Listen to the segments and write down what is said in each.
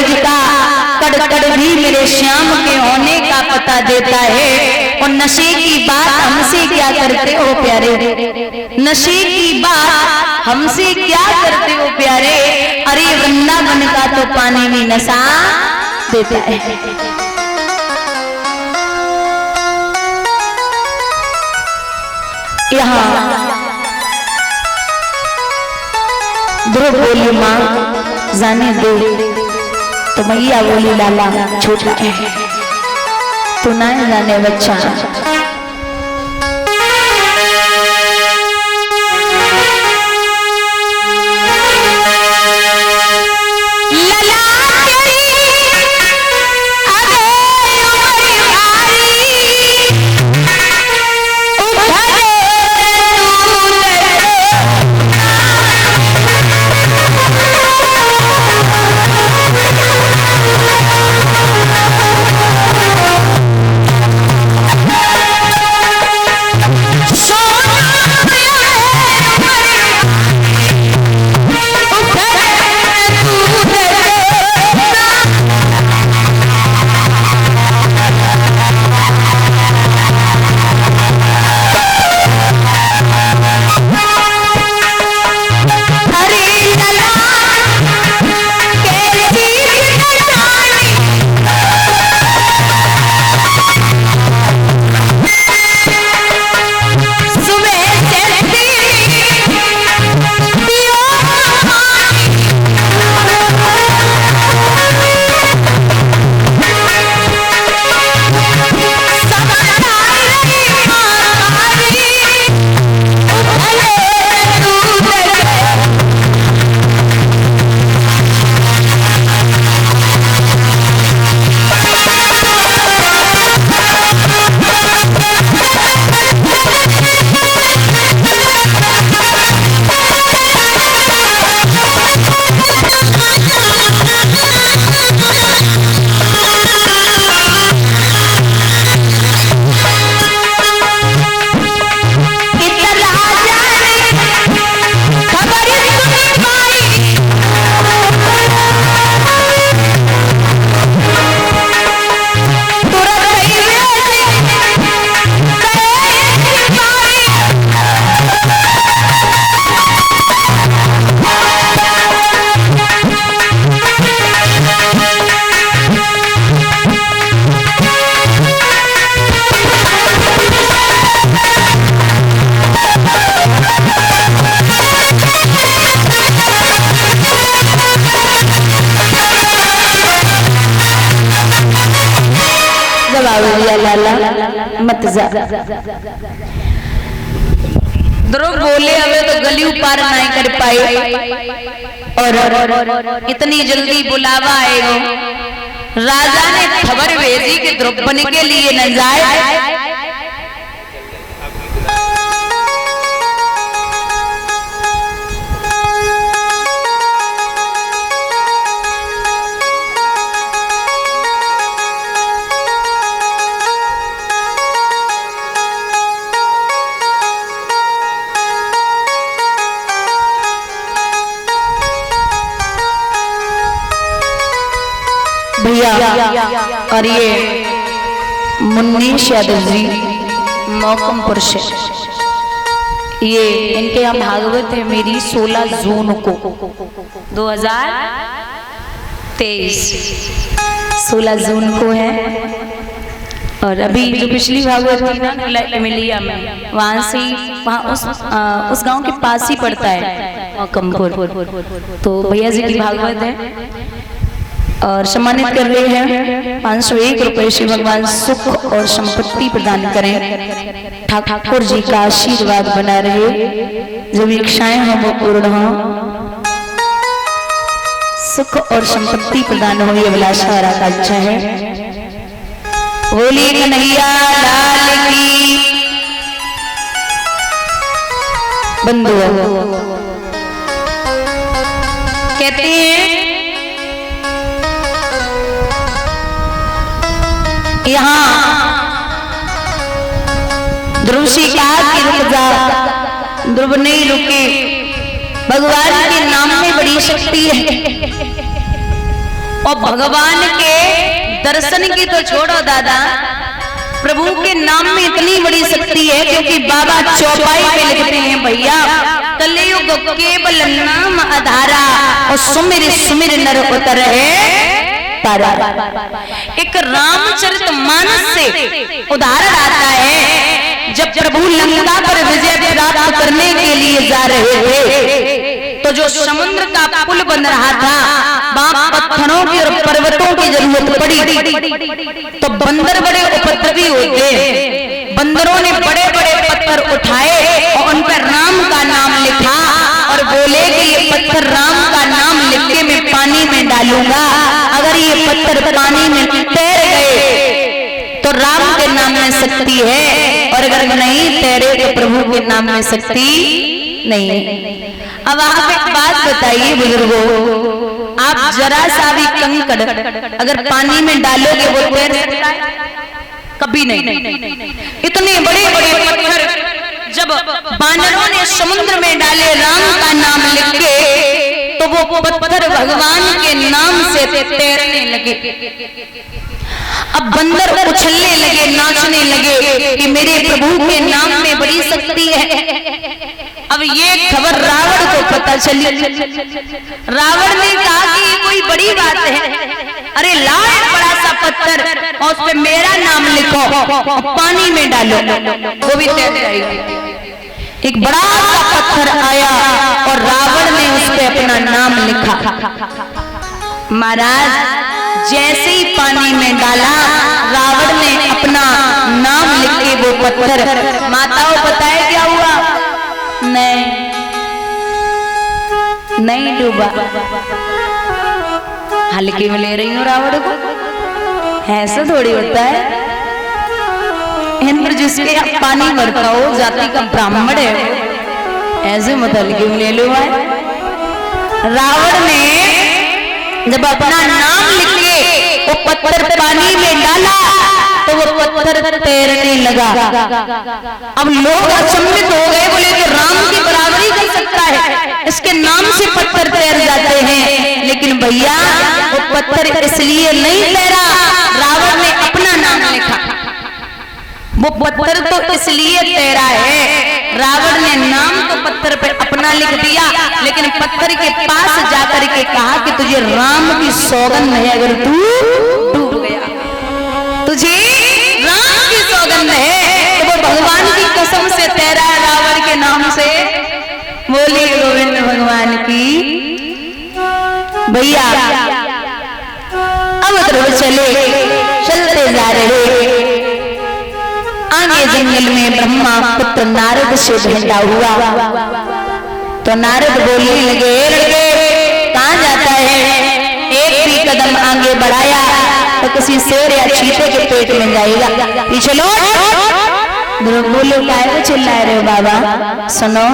ब्रज का कड़ भी मेरे श्याम के होने का पता देता है। और नशे की बात हमसे क्या करते हो प्यारे, नशे की बात हमसे क्या करते हो प्यारे। अरे वृंदावन का तो पानी में नशा देता है। यहाँ ध्रुव बोली माँ जाने दे, तो मैया बोली लाला छोटा है तू ना जाने बच्चा। मत जा। ध्रुव बोले हमें तो गली पार नहीं कर पाए और इतनी जल्दी बुलावा आएगा। राजा ने खबर भेजी कि ध्रुव बन के लिए न जाए। और ये मुन्नीश यादव जी मौकमपुर से, ये इनके यहाँ भागवत है मेरी 16 जून को 2023 16 जून को है। और अभी जो पिछली भागवत थी ना मिलिया में, वहाँ से वहाँ उस गांव के पास ही पड़ता है मौकमपुर। तो भैया जी की भागवत है और सम्मानित कर रहे हैं 501 रुपए से। भगवान सुख और संपत्ति प्रदान करें, ठाकुर जी का आशीर्वाद बना रहे, जो इच्छाएं हो वो पूर्ण हो, सुख और संपत्ति प्रदान हो, ये अभिलाषा का अच्छा है। बोलिए कन्हैया लाल की। बंधुओं कहते हैं यहाँ ध्रुव से कहा कि रुक जा, ध्रुव नहीं रुके। भगवान के नाम में बड़ी शक्ति है और भगवान के दर्शन की तो छोड़ो दादा, प्रभु के नाम में इतनी बड़ी शक्ति है क्योंकि बाबा चौपाई पे लिखते हैं भैया, कलयुग केवल नाम आधारा और सुमिर सुमिर नर उतर है तारा। एक रामचरितमानस से उदाहरण आता है, जब प्रभु लंका पर विजय प्राप्त करने के लिए जा रहे थे तो जो समुद्र का पुल बन रहा था वहां पत्थरों की और पर्वतों की जरूरत पड़ी, तो बंदर बड़े उपद्रवी होते, बंदरों ने बड़े बड़े पत्थर उठाए और उन पर राम का नाम लिखा और बोले कि ये पत्थर राम का नाम लिख के मैं पानी में डालूंगा, अगर ये पत्थर पानी में तैर गए तो राम के नाम में शक्ति है और अगर नहीं तैरे तो प्रभु के नाम में शक्ति नहीं है। अब आप एक बात बताइए बुजुर्गों, आप जरा सा भी कंकड़ अगर पानी में डालोगे वो तैर सकता है? कभी नहीं। इतने बड़े बड़े पत्थर जब बानरों ने समुद्र में डाले राम का नाम लिख के तो वो पत्थर भगवान के नाम से तैरने लगे। अब बंदर उछलने लगे, नाचने लगे कि मेरे प्रभु के नाम में बड़ी शक्ति है। अब ये खबर रावण को पता चली, रावण ने कहा कि ये कोई बड़ी बात है, अरे लाओ एक बड़ा सा पत्थर और उस पे मेरा नाम लिखो और पानी में डालो, वो भी तैर जाएगा। एक बड़ा सा पत्थर आया और रावण ने उस पे अपना नाम लिखा। महाराज जैसे ही पानी में डाला रावण ने अपना नाम लिख के वो पत्थर, माताओं बताए क्या हुआ? नहीं डूबा। हल्के में ले रही हूँ रावण को, ऐसा थोड़ी होता है। इंद्र जिसके पानी भरता हो जाति का ब्राह्मण है, ऐसे मत हल्के में ले लो। रावण ने जब अपना नाम लिख के वो पत्थर पानी में डाला तो वो पत्थर तैरने लगा। अब लोग अचंभित हो गए, बोले तो राम की बराबरी कर सकता है, इसके नाम से पत्थर तैर जाते हैं। लेकिन भैया वो पत्थर इसलिए नहीं तैरा, रावण ने अपना नाम लिखा। वो पत्थर तो इसलिए तैरा है, रावण ने नाम तो पत्थर पे अपना लिख दिया, लेकिन पत्थर के पास जाकर के कहा कि तुझे राम की सौगंध है, अगर तू डूब गया, तुझे राम की सौगंध है। तो वो भगवान की कसम से तैरा है रावण के नाम से। बोलिए गोविंद भगवान की। भैया अब ध्रुव चलते जा रहे, आगे जंगल में ब्रह्मा पुत्र नारद से भेंटा हुआ तो नारद बोलने लगे, लड़के कहाँ जाता है? एक भी कदम आगे बढ़ाया तो किसी शेर या चीते के पेट में जाएगा, पीछे लो। ध्रुव बोले काय को चिल्ला रहे हो बाबा? सुनो,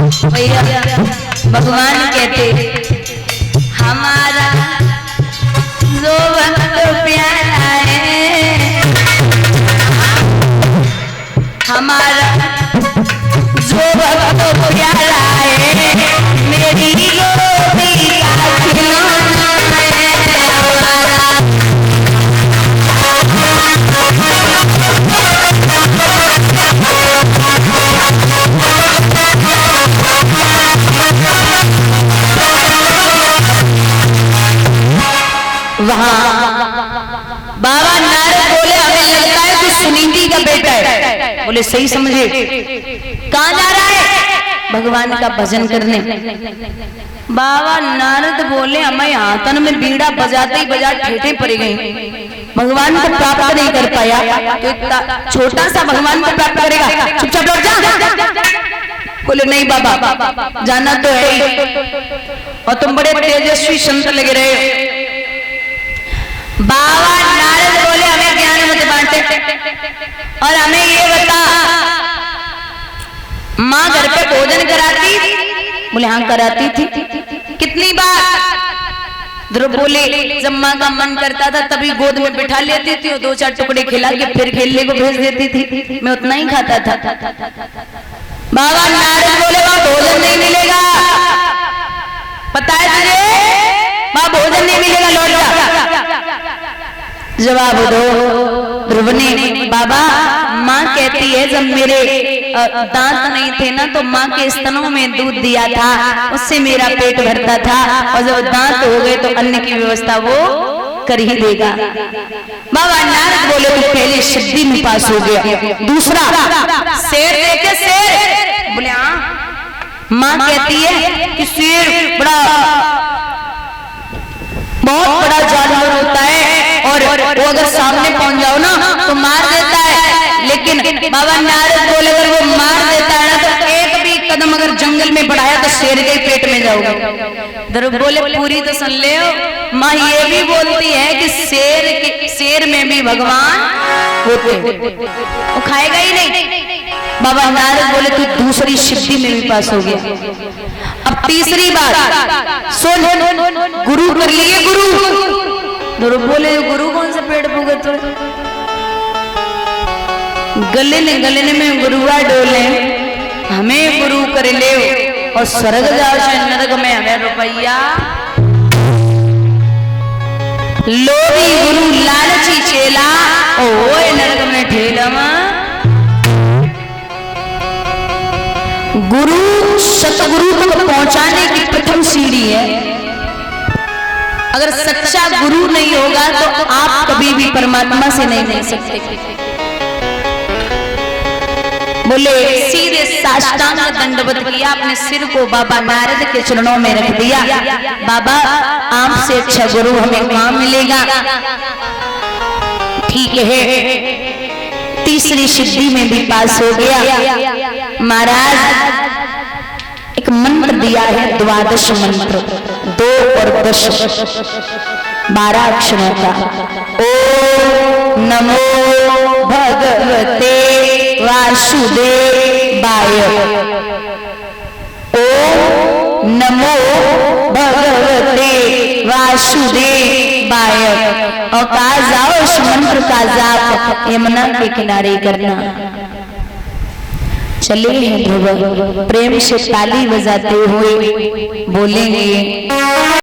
भैया भगवान कहते हमारा जो भक्त प्यारा है, हमारा जो भक्त प्यारा है, मेरी गोदी का खिलौना है हमारा। वहां बाबा नारद बोले हमें लगता है कि सुनीति का बेटा है। बोले सही समझे, कहां जा रहा है? भगवान का भजन करने। बाबा नारद बोले हमें आतन में बीड़ा बजाते ही बजा ठेठे पड़ गई, भगवान को प्राप्त नहीं कर पाया। तो इतना छोटा सा भगवान को प्राप्त करेगा, चुपचाप लौट जा। बोले नहीं बाबा जाना तो है ही, और तुम बड़े तेजस्वी संत लग रहे। बाबा नारद बोले हमें ज्ञान मत बांटे, और हमें ये बता माँ घर पे भोजन कराती? बोले हाँ कराती थी। कितनी बार? ध्रुव बोले जब माँ का मन करता था तभी गोद में बिठा लेती थी और 2-4 टुकड़े खिला के फिर खेलने को भेज देती थी, मैं उतना ही खाता था। बाबा नारद बोले वहां भोजन नहीं मिलेगा, पता है तुझे? वहां भोजन नहीं मिलेगा, लौट जा। जवाब दो। ध्रुव ने बाबा माँ कहती है जब मेरे दांत नहीं थे ना तो माँ के स्तनों में दूध दिया था, उससे मेरा पेट भरता था, और जब दांत हो गए तो अन्न की व्यवस्था वो कर ही देगा। बाबा नारद बोले तो पहले सिद्धि में पास हो गया। दूसरा शेर देखे शेर? बोले हाँ। माँ कहती है कि शेर बहुत बड़ा जानवर होता है, और वो अगर सामने पहुंच जाओ ना तो मार देता है, लेकिन बाबा नारद बोले अगर वो मार देता है ना तो एक भी कदम अगर जंगल में बढ़ाया तो शेर के पेट में जाओगे। ध्रुव बोले पूरी तो सुन ले। माँ ये भी बोलती है कि शेर में भी भगवान होते, वो खाएगा ही नहीं। बाबा नारद बोले तू दूसरी सिद्धि में भी पास हो गया। अब तीसरी बात सुन, गुरु कर लिए गुरु। ध्रुव बोले गुरु कौन सा पेड़ भुगत गले में गुरुआ डोले, हमें गुरु कर ले और स्वर्ग जाओ चाहे नरक में हमें रुपया। लोभी गुरु लालची चेला, ओए नरक में ठेलमा। गुरु सतगुरु तक पहुंचाने की प्रथम सीढ़ी है। अगर सच्चा गुरु नहीं होगा तो आप कभी भी परमात्मा से नहीं मिल सकते। बोले सीधे साष्टांग दंडवत किया, अपने सिर को बाबा नारद के चरणों में रख दिया। बाबा आपसे अच्छा गुरु हमें कहाँ मिलेगा? ठीक है, तीसरी सिद्धि में भी पास हो गया। महाराज एक मंत्र दिया है, 12 मंत्र, 2 और 10, 12 अक्षरों का। ओम नमो भगवते वासुदेवाय, ओम नमो भगवते वासुदेवाय। और कहा जाओ इस मंत्र का जाप यमुना के किनारे करना। चलिए ध्रुव प्रेम से ताली बजाते हुए बोलेंगे।